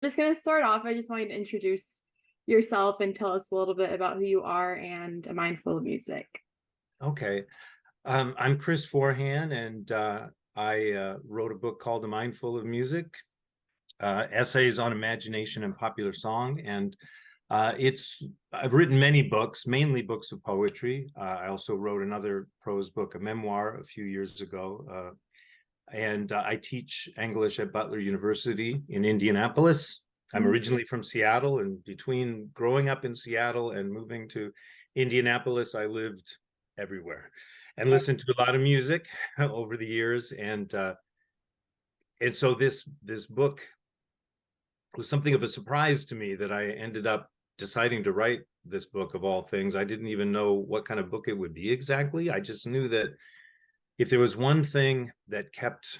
Just going to start off, I just want you to introduce yourself and tell us a little bit about who you are and A Mind Full of Music. Okay. I'm Chris Forhan, and I wrote a book called A-Mind-Full of Music, Essays on Imagination and Popular Song. And I've written many books, mainly books of poetry. I also wrote another prose book, a memoir, a few years ago. And I teach English at Butler University in Indianapolis. I'm originally from Seattle, and between growing up in Seattle and moving to Indianapolis, I lived everywhere and listened to a lot of music over the years. And so this book was something of a surprise to me, that I ended up deciding to write this book of all things. I didn't even know what kind of book it would be exactly. I just knew that if there was one thing that kept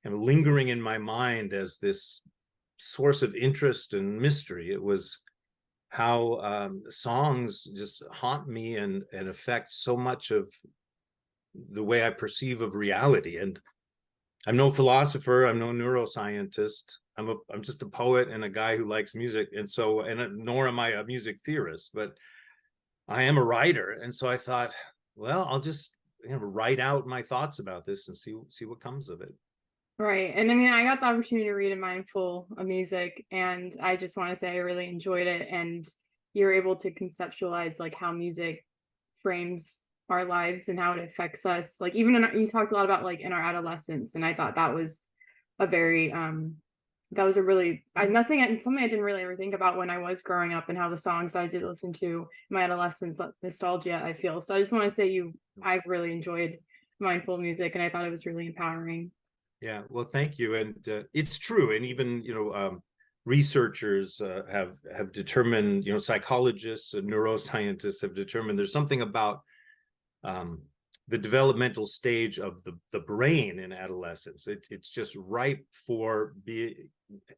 lingering in my mind as this source of interest and mystery, it was how songs just haunt me and affect so much of the way I perceive of reality. And I'm no philosopher, I'm no neuroscientist. I'm just a poet and a guy who likes music, nor am I a music theorist, but I am a writer. And so I thought, well, I'll just write out my thoughts about this and see what comes of it. Right. And I mean, I got the opportunity to read A Mind Full of Music, and I just want to say I really enjoyed it. And you're able to conceptualize like how music frames our lives and how it affects us. Like even you talked a lot about like in our adolescence, and I thought that was a very that was a really something I didn't really ever think about when I was growing up, and how the songs that I did listen to in my adolescence, nostalgia I feel. So I just want to say I really enjoyed Mindful Music, and I thought it was really empowering. Yeah, well, thank you. And it's true. And even researchers have determined, psychologists and neuroscientists have determined there's something about the developmental stage of the brain in adolescence. It's just ripe for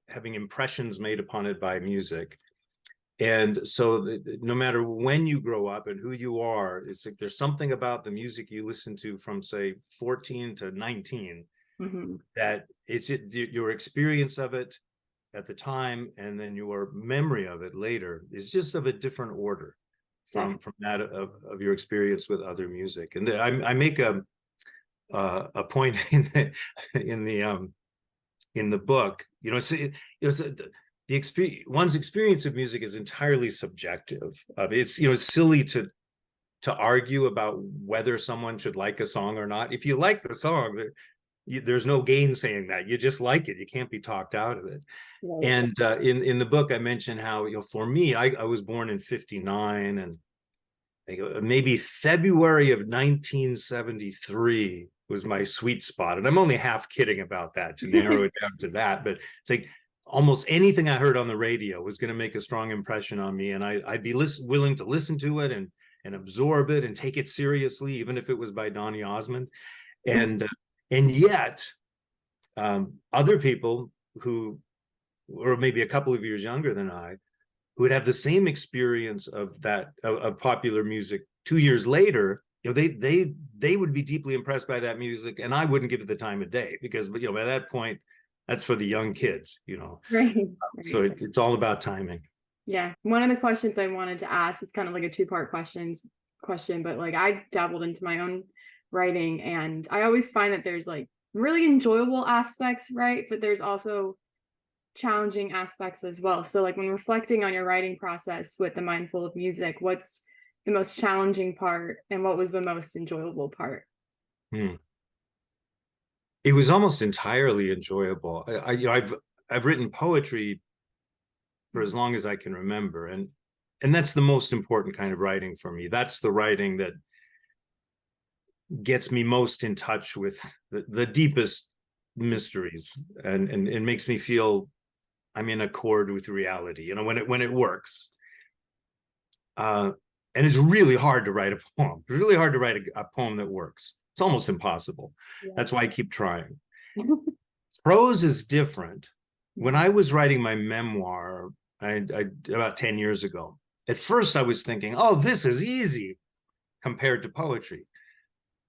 having impressions made upon it by music. And so no matter when you grow up and who you are, it's like there's something about the music you listen to from, say, 14 to 19, that your experience of it at the time and then your memory of it later is just of a different order from that of your experience with other music. And I make a point in the book. The experience, one's experience of music is entirely subjective. It's silly to argue about whether someone should like a song or not. If you like the song, there's no gainsaying that. You just like it. You can't be talked out of it. Right. And in the book, I mentioned how, for me, I was born in 59, and maybe February of 1973 was my sweet spot. And I'm only half kidding about that to narrow it down to that. But it's like almost anything I heard on the radio was going to make a strong impression on me. And I'd be willing to listen to it and absorb it and take it seriously, even if it was by Donny Osmond. And yet, other people who were maybe a couple of years younger than I, who would have the same experience of popular music 2 years later, they would be deeply impressed by that music, and I wouldn't give it the time of day, because by that point, that's for the young kids, Right. So it's all about timing. Yeah. One of the questions I wanted to ask, it's kind of like a two-part question, but like I dabbled into my own writing, and I always find that there's like really enjoyable aspects, right? But there's also challenging aspects as well. So like when reflecting on your writing process with A Mind Full of Music, what's the most challenging part and what was the most enjoyable part? It was almost entirely enjoyable. I've written poetry for as long as I can remember, and that's the most important kind of writing for me. That's the writing that gets me most in touch with the deepest mysteries, and it makes me feel I'm in accord with reality, when it works. And it's really hard to write a poem. It's really hard to write a poem that works. It's almost impossible. Yeah. That's why I keep trying. Prose is different. When I was writing my memoir, about 10 years ago, at first I was thinking, oh, this is easy compared to poetry.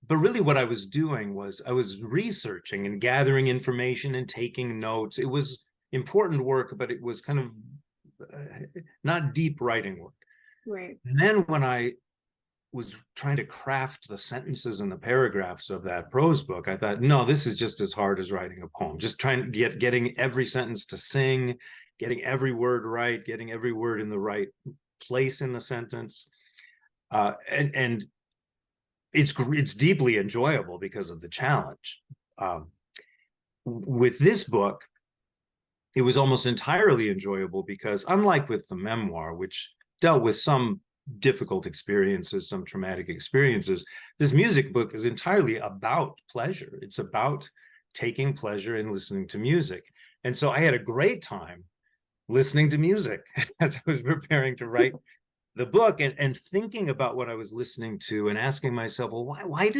But really what I was doing was I was researching and gathering information and taking notes. It was important work, but it was kind of not deep writing work. Right. And then when I was trying to craft the sentences and the paragraphs of that prose book, I thought, no, this is just as hard as writing a poem. Just trying to getting every sentence to sing, getting every word right, getting every word in the right place in the sentence. And it's deeply enjoyable because of the challenge. With this book, it was almost entirely enjoyable because, unlike with the memoir, which dealt with some difficult experiences, some traumatic experiences, this music book is entirely about pleasure. It's about taking pleasure in listening to music. And so I had a great time listening to music as I was preparing to write the book, and thinking about what I was listening to and asking myself, well, why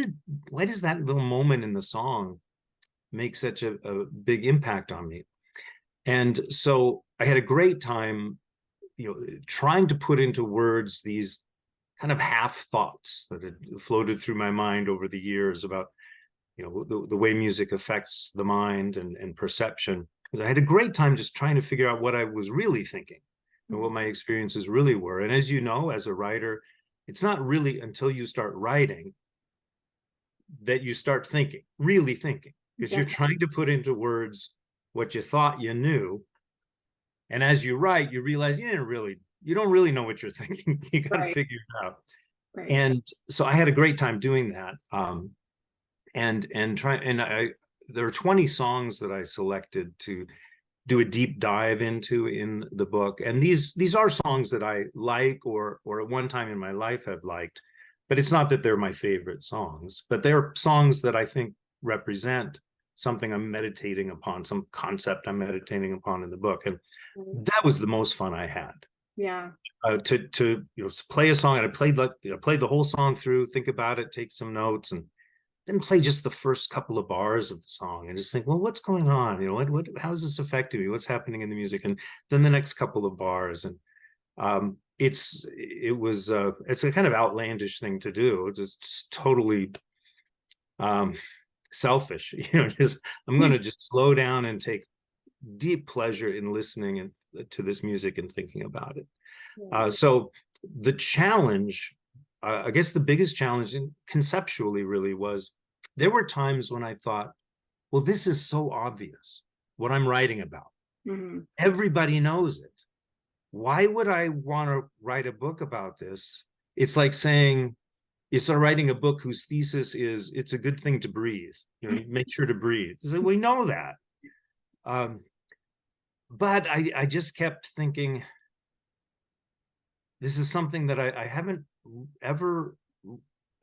does that little moment in the song make such a big impact on me? And so I had a great time, trying to put into words these kind of half thoughts that had floated through my mind over the years about, the way music affects the mind and perception. I had a great time just trying to figure out what I was really thinking and what my experiences really were. And as you know, as a writer, it's not really until you start writing that you start thinking, really thinking, because you're trying to put into words what you thought you knew. And as you write, you realize you don't really know what you're thinking. You got to figure it out. Right. And so I had a great time doing that. There are 20 songs that I selected to do a deep dive into in the book. And these are songs that I like, or at one time in my life have liked, but it's not that they're my favorite songs, but they're songs that I think represent something I'm meditating upon, some concept I'm meditating upon in the book. And that was the most fun I had. Yeah. To play a song, and I played the whole song through, think about it, take some notes, and then play just the first couple of bars of the song and just think, well, what's going on? How is this affecting me? What's happening in the music? And then the next couple of bars. And it's a kind of outlandish thing to do. It's just totally selfish. I'm going to just slow down and take deep pleasure in listening to this music and thinking about it. So the challenge, I guess the biggest challenge conceptually really was, there were times when I thought, well, this is so obvious what I'm writing about. Mm-hmm. Everybody knows it. Why would I want to write a book about this? It's like saying, it's like writing a book whose thesis is, it's a good thing to breathe. Make sure to breathe. So we know that. But I just kept thinking, this is something that I haven't ever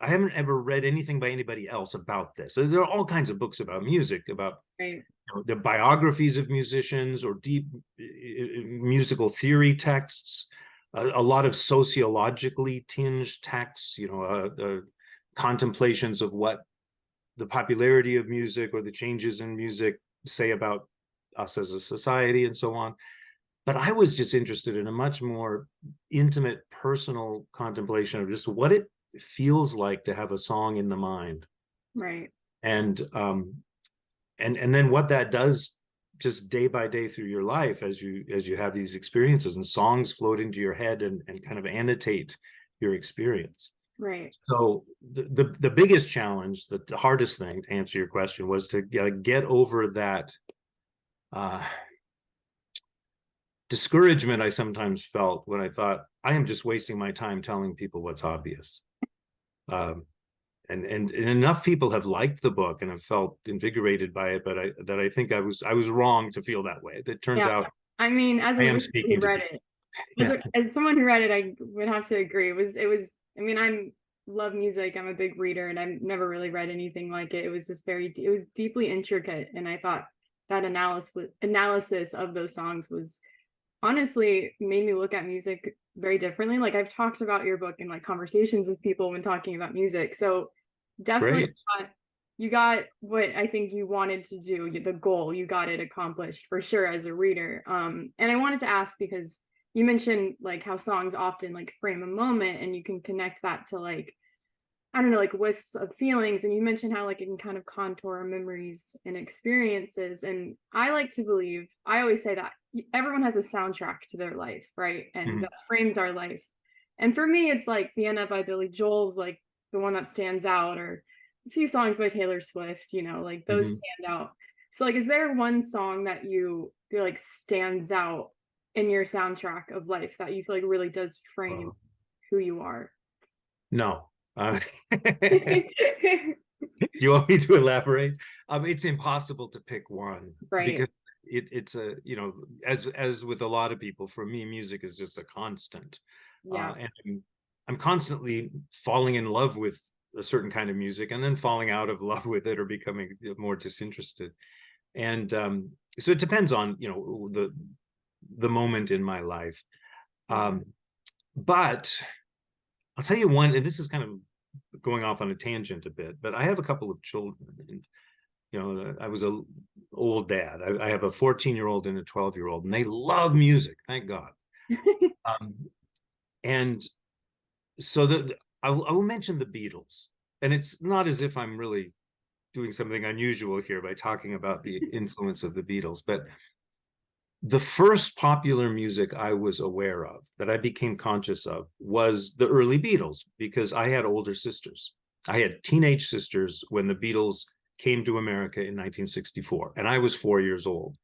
read anything by anybody else about this. So there are all kinds of books about music, about the biographies of musicians, or deep musical theory texts, a lot of sociologically tinged texts, contemplations of what the popularity of music or the changes in music say about us as a society, and so on. But I was just interested in a much more intimate, personal contemplation of just what it feels like to have a song in the mind. Right. And then what that does just day by day through your life as you have these experiences, and songs float into your head and kind of annotate your experience. Right. So the biggest challenge, the hardest thing, to answer your question, was to get over that discouragement I sometimes felt when I thought, I am just wasting my time telling people what's obvious. And enough people have liked the book and have felt invigorated by it, but I think I was wrong to feel that way. That turns out, I mean, as I am speaking to read it, as someone who read it, I would have to agree. It was. I mean, I love music. I'm a big reader, and I've never really read anything like it. It was just it was deeply intricate, and I thought that analysis of those songs was honestly made me look at music very differently. Like, I've talked about your book in like conversations with people when talking about music. So definitely you got what I think you wanted to do, the goal, you got it accomplished for sure as a reader. And I wanted to ask, because you mentioned like how songs often like frame a moment, and you can connect that to like I don't know, like wisps of feelings. And you mentioned how like it can kind of contour our memories and experiences. And I like to believe, I always say that everyone has a soundtrack to their life, right? And Mhm, that frames our life. And for me, it's like Vienna by Billy Joel's like the one that stands out, or a few songs by Taylor Swift, like those mhm. stand out. So like, is there one song that you feel like stands out in your soundtrack of life that you feel like really does frame Wow. who you are? No. Do you want me to elaborate? It's impossible to pick one Right. because it's a, as with a lot of people, for me, music is just a constant. Yeah. And I'm constantly falling in love with a certain kind of music and then falling out of love with it or becoming more disinterested. And so it depends on, the moment in my life. Yeah. Um, but I'll tell you one, and this is kind of going off on a tangent a bit, but I have a couple of children, and I was a old dad. I have a 14-year-old and a 12-year-old, and they love music, thank God. Um, and so I will mention the Beatles, and it's not as if I'm really doing something unusual here by talking about the influence of the Beatles, but the first popular music I was aware of, that I became conscious of, was the early Beatles, because I had older sisters. I had teenage sisters when the Beatles came to America in 1964, and I was 4 years old.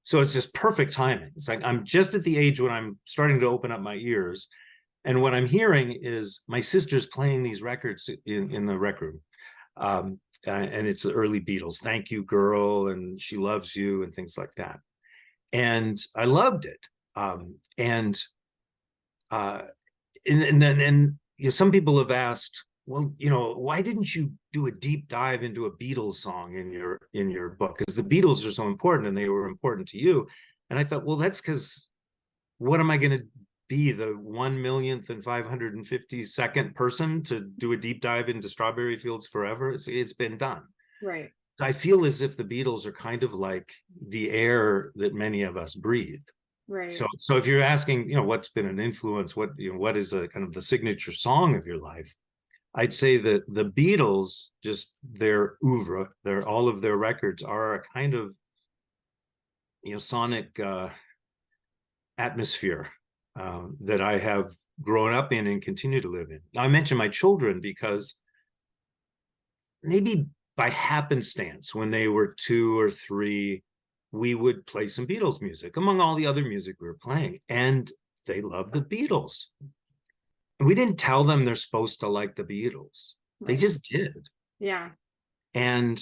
So it's just perfect timing. It's like I'm just at the age when I'm starting to open up my ears. And what I'm hearing is my sisters playing these records in the rec room. And it's the early Beatles, Thank You Girl, and She Loves You, and things like that. And I loved it. And uh, and then some people have asked, well, why didn't you do a deep dive into a Beatles song in your book? Because the Beatles are so important, and they were important to you. And I thought, well, that's because what am I going to be, the 1,552nd person to do a deep dive into Strawberry Fields Forever? It's been done. Right. I feel as if the Beatles are kind of like the air that many of us breathe. Right. So if you're asking, what's been an influence, what is a kind of the signature song of your life? I'd say that the Beatles, just their oeuvre, all of their records are a kind of, sonic atmosphere that I have grown up in and continue to live in. Now, I mention my children because maybe by happenstance, when they were 2 or 3, we would play some Beatles music among all the other music we were playing, and they love the Beatles. And we didn't tell them they're supposed to like the Beatles. They Right. just did. Yeah. And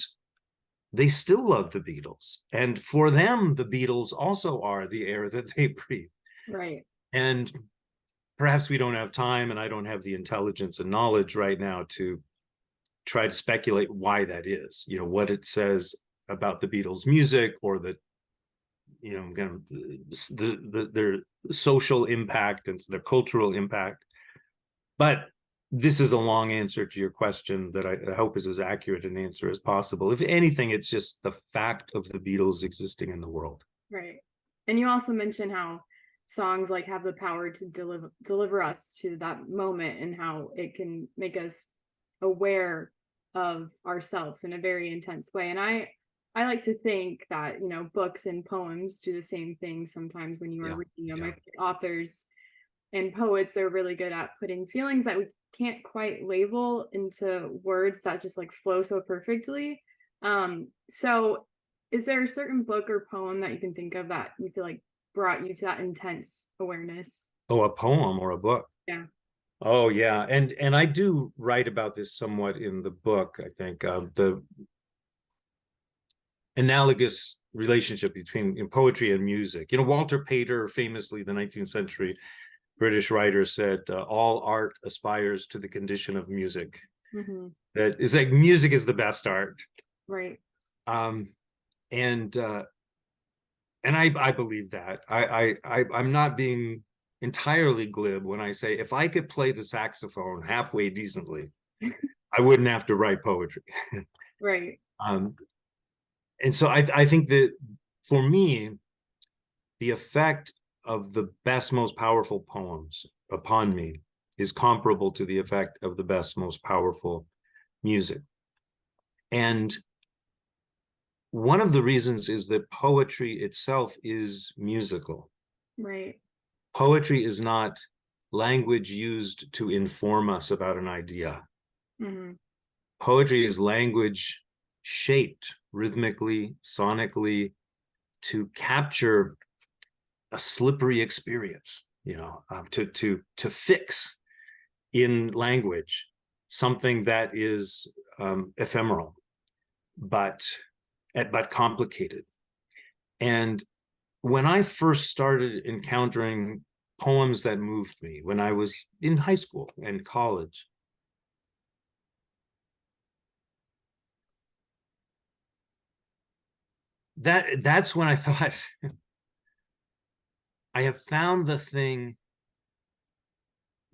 they still love the Beatles. And for them, the Beatles also are the air that they breathe. Right. And perhaps we don't have time, and I don't have the intelligence and knowledge right now to try to speculate why that is, what it says about the Beatles music, or that, kind of their social impact and their cultural impact. But this is a long answer to your question that I hope is as accurate an answer as possible. If anything, it's just the fact of the Beatles existing in the world. Right. And you also mentioned how songs like have the power to deliver us to that moment, and how it can make us aware of ourselves in a very intense way. And I like to think that, books and poems do the same thing sometimes when you are Yeah, reading them. I yeah, think authors and poets, they're really good at putting feelings that we can't quite label into words that just like flow so perfectly. So is there a certain book or poem that you can think of that you feel like brought you to that intense awareness? oh, a poem or a book. Yeah. Oh, yeah, and I do write about this somewhat in the book. I think the analogous relationship between poetry and music. Walter Pater, famously the 19th century British writer, said, all art aspires to the condition of music. Hmm. That is like, music is the best art. Right. Um, and I believe that. I'm not being entirely glib when I say, if I could play the saxophone halfway decently, I wouldn't have to write poetry. Right. um, and so I think that for me, the effect of the best, most powerful poems upon me is comparable to the effect of the best, most powerful music. And one of the reasons is that poetry itself is musical. Right. Poetry is not language used to inform us about an idea. Mm-hmm. Poetry is language shaped rhythmically, sonically, to capture a slippery experience, to fix in language something that is ephemeral, but complicated. And when I first started encountering poems that moved me, when I was in high school and college, that's when I thought, I have found the thing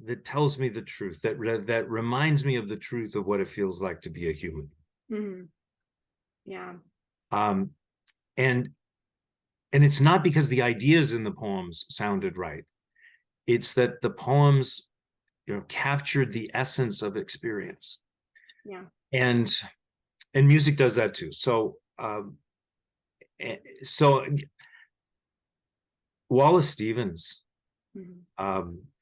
that tells me the truth, that reminds me of the truth of what it feels like to be a human. Mm-hmm. Yeah. And it's not because the ideas in the poems sounded right. It's that the poems, captured the essence of experience. Yeah. And music does that too. So Wallace Stevens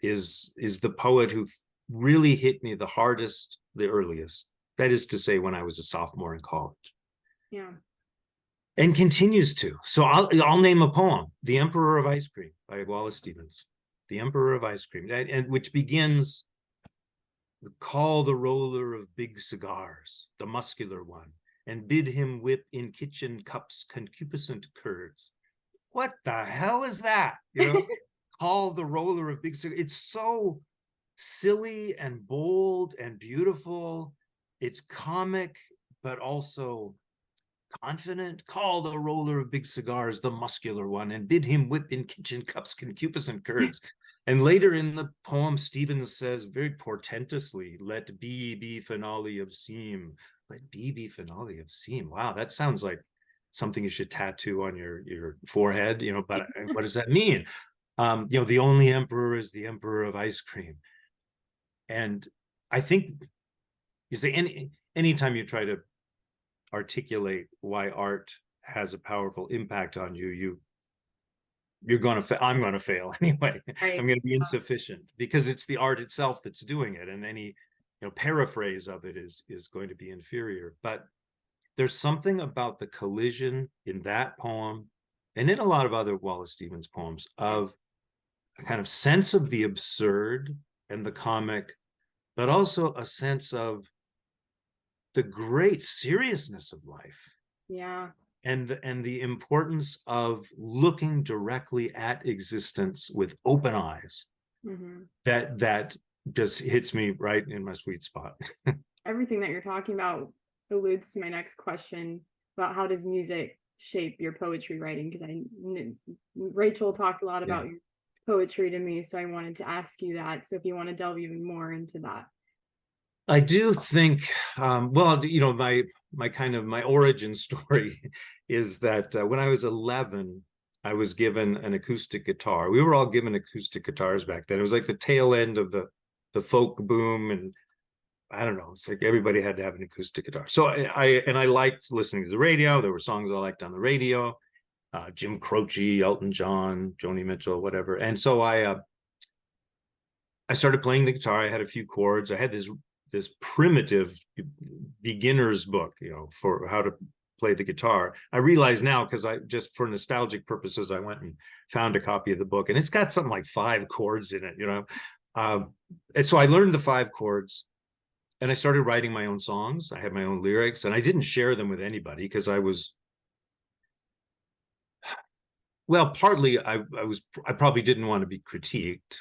is the poet who really hit me the hardest, the earliest. That is to say, when I was a sophomore in college. Yeah. And continues to. So I'll name a poem, "The Emperor of Ice Cream" by Wallace Stevens. The Emperor of Ice Cream, and which begins, "Call the roller of big cigars, the muscular one, and bid him whip in kitchen cups concupiscent curds." What the hell is that? Call the roller of big cigars. It's so silly and bold and beautiful. It's comic, but also confident. "Call the roller of big cigars, the muscular one, and bid him whip in kitchen cups concupiscent curds." And later in the poem, Stevens says very portentously, "Let be finale of seem." Let be finale of seem. Wow, that sounds like something you should tattoo on your forehead, but what does that mean? The only emperor is the emperor of ice cream. And I think you say anytime you try to articulate why art has a powerful impact on you, you're going to I'm going to fail anyway. Right. I'm going to be insufficient, because it's the art itself that's doing it, and any paraphrase of it is going to be inferior. But there's something about the collision in that poem, and in a lot of other Wallace Stevens poems, of a kind of sense of the absurd and the comic, but also a sense of the great seriousness of life. Yeah. And the importance of looking directly at existence with open eyes. Mm-hmm. That just hits me right in my sweet spot. Everything that you're talking about alludes to my next question about how does music shape your poetry writing? Because Rachel talked a lot about your poetry to me, so I wanted to ask you that. So if you want to delve even more into that. I do think, well, my origin story is that when I was 11, I was given an acoustic guitar. We were all given acoustic guitars back then. It was like the tail end of the folk boom, and I don't know, it's like everybody had to have an acoustic guitar. So I liked listening to the radio. There were songs I liked on the radio, Jim Croce, Elton John, Joni Mitchell, whatever. And so I started playing the guitar. I had a few chords. I had this primitive beginner's book, for how to play the guitar. I realize now, because I just, for nostalgic purposes, I went and found a copy of the book, and it's got something like 5 chords in it, and so I learned the 5 chords, and I started writing my own songs. I had my own lyrics, and I didn't share them with anybody because I was, well, partly I probably didn't want to be critiqued.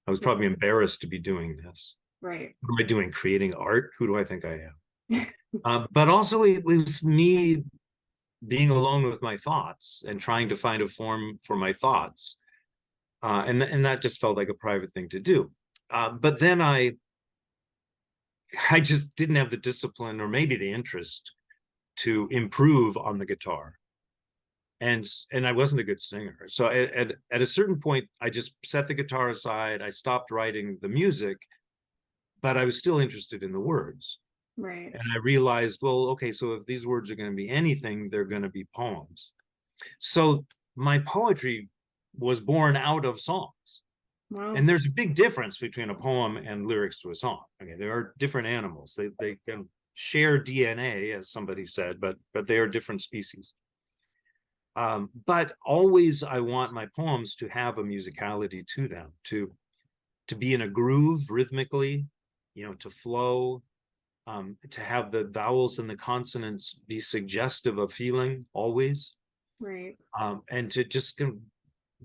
I was probably embarrassed to be doing this. Right. What am I doing? Creating art? Who do I think I am? But also it was me being alone with my thoughts and trying to find a form for my thoughts. And that just felt like a private thing to do. But then I just didn't have the discipline, or maybe the interest, to improve on the guitar. and I wasn't a good singer. So at a certain point, I just set the guitar aside. I stopped writing the music, but I was still interested in the words. Right. And I realized, well, okay, so if these words are going to be anything, they're going to be poems. So my poetry was born out of songs. Wow. And there's a big difference between a poem and lyrics to a song. Okay, they are different animals. They can share DNA, as somebody said, but they are different species. But always I want my poems to have a musicality to them, to be in a groove rhythmically, to flow, to have the vowels and the consonants be suggestive of feeling always, Right. and to just,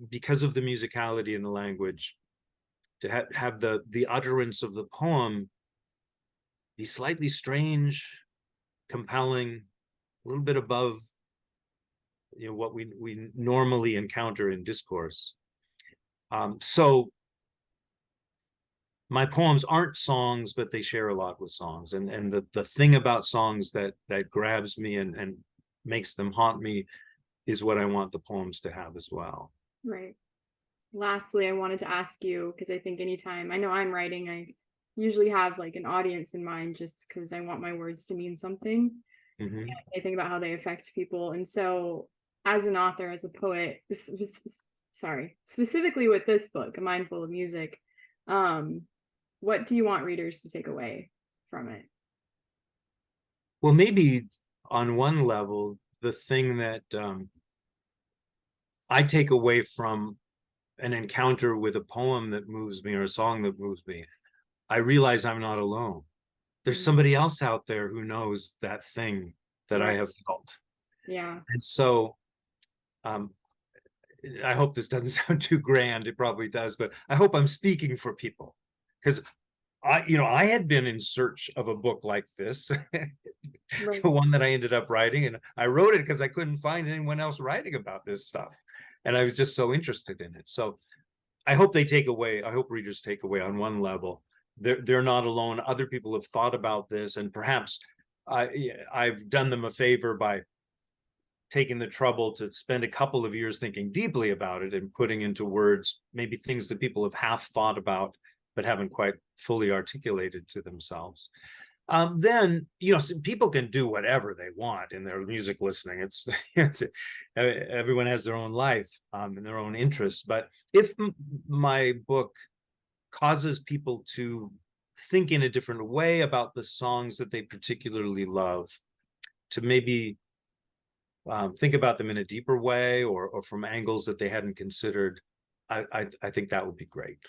because of the musicality in the language, to have the utterance of the poem be slightly strange, compelling, a little bit above what we normally encounter in discourse. So my poems aren't songs, but they share a lot with songs. And the thing about songs that grabs me and makes them haunt me is what I want the poems to have as well. Right. Lastly, I wanted to ask you, because I think anytime I know I'm writing, I usually have like an audience in mind just because I want my words to mean something. Mm-hmm. I think about how they affect people. And so, as an author, as a poet, sorry, specifically with this book, A Mind Full of Music, um, what do you want readers to take away from it? Well, maybe on one level, the thing that I take away from an encounter with a poem that moves me or a song that moves me, I realize I'm not alone. There's Mm, somebody else out there who knows that thing that I right. have felt. Yeah. And so um, I hope this doesn't sound too grand. It probably does, but I hope I'm speaking for people, because I had been in search of a book like this, Right. the one that I ended up writing, and I wrote it because I couldn't find anyone else writing about this stuff, and I was just so interested in it. So I hope readers take away, on one level, they're not alone. Other people have thought about this, and perhaps I've done them a favor by taking the trouble to spend a couple of years thinking deeply about it and putting into words maybe things that people have half thought about but haven't quite fully articulated to themselves. Then people can do whatever they want in their music listening. It's everyone has their own life and their own interests. But if my book causes people to think in a different way about the songs that they particularly love, to maybe think about them in a deeper way, or from angles that they hadn't considered, I think that would be great.